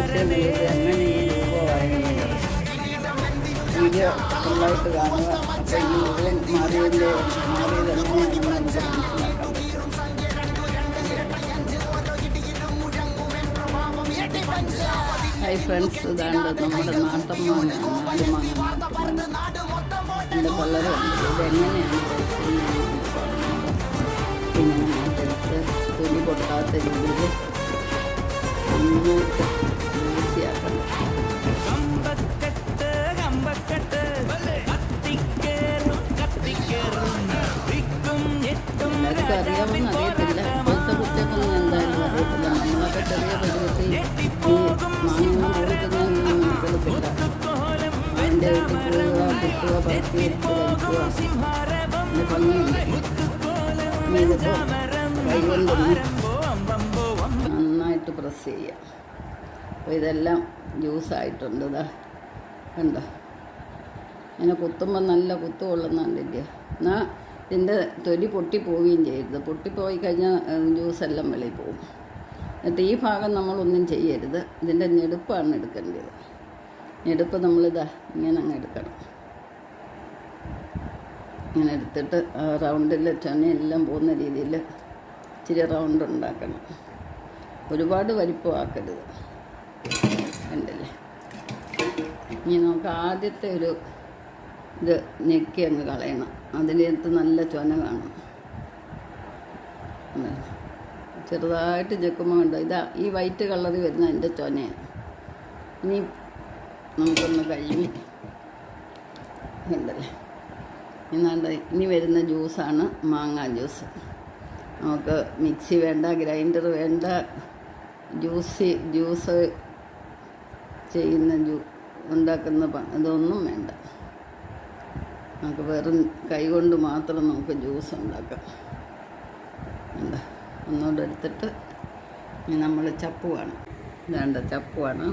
സംശയമുള്ളത് എങ്ങനെ ഈ രൂപമായെന്നുള്ളത്. വീഡിയോ ഫുള്ളായിട്ട് കാണുക. അപ്പോൾ ഈ രൂപം മാറിയതെങ്ങനെയാണെന്ന് നമുക്ക് മനസ്സിലാക്കാൻ പറ്റും. ഹായ് ഫ്രണ്ട്സ്, ഇതാണ്ട് നമ്മുടെ നാട്ടുമാങ്ങ. എൻ്റെ വളരെ ഇതെങ്ങനെയാണ് ഇങ്ങനെ നാട്ടെടുത്ത് തൊലി പൊട്ടാത്ത രീതിയിൽ നന്നായിട്ട് ഈസിയാക്കണം. എല്ലാവർക്കും അറിയാമെന്ന് അറിയത്തില്ല, ഇപ്പോഴത്തെ കുട്ടികൾക്കൊന്നും എന്തായാലും അറിയത്തില്ല. നമ്മളൊക്കെ ചെറിയ പരുവത്തിൽ ഈ മാങ്ങ കൊടുക്കുന്നതൊന്നും നമുക്കെടുത്തില്ല. അതിൻ്റെ പോവുക, കിട്ടുക, പറക്കി എടുത്ത് കഴിക്കുക, അതിൻ്റെ ഭംഗിയുണ്ട്. ഇതിപ്പോൾ കൈകൊണ്ടൊന്ന് നന്നായിട്ട് പ്രസ് ചെയ്യുക. അപ്പോൾ ഇതെല്ലാം ജ്യൂസായിട്ടുണ്ട്. ഇതാ കണ്ടോ, ഇങ്ങനെ കുത്തുമ്പോൾ നല്ല കുത്തു കൊള്ളുന്നുണ്ടില്ല. എന്നാൽ ഇതിൻ്റെ തൊലി പൊട്ടിപ്പോവുകയും ചെയ്യരുത്. പൊട്ടിപ്പോയി കഴിഞ്ഞാൽ ജ്യൂസെല്ലാം വെളിയിൽ പോകും. എന്നിട്ട് ഈ ഭാഗം നമ്മളൊന്നും ചെയ്യരുത്. ഇതിൻ്റെ ഞെടുപ്പാണ് എടുക്കേണ്ടത്. ഞെടുപ്പ് നമ്മളിതാ ഇങ്ങനെ അങ്ങ് എടുക്കണം. ഇങ്ങനെ എടുത്തിട്ട് റൗണ്ടിൽ ചൊനയെല്ലാം പോകുന്ന രീതിയിൽ ഇച്ചിരി റൗണ്ട് ഉണ്ടാക്കണം. ഒരുപാട് വലിപ്പമാക്കരുത്. കണ്ടില്ലേ? ഇനി നമുക്ക് ആദ്യത്തെ ഒരു ഇത് ഞെക്കി അങ്ങ് കളയണം. അതിനകത്ത് നല്ല ചൊന കാണും. ചെറുതായിട്ട് ഞെക്കുമ്പോൾ കണ്ടോ, ഇതാ ഈ വൈറ്റ് കളറിൽ വരുന്ന അതിൻ്റെ ചൊനയാണ്. ഇനി നമുക്കൊന്ന് കഴുകി കണ്ടല്ലേ. ഇനി വരുന്ന ജ്യൂസാണ് മാങ്ങ ജ്യൂസ്. നമുക്ക് മിക്സി വേണ്ട, ഗ്രൈൻഡർ വേണ്ട, ജ്യൂസ് ചെയ്യുന്ന ഉണ്ടാക്കുന്ന ഇതൊന്നും വേണ്ട. നമുക്ക് വെറും കൈകൊണ്ട് മാത്രം നമുക്ക് ജ്യൂസ് ഉണ്ടാക്കാം. ഒന്നുകൂടെ എടുത്തിട്ട് ഇനി നമ്മൾ ചപ്പുവാണ്. വേണ്ട ചപ്പുവാണ്.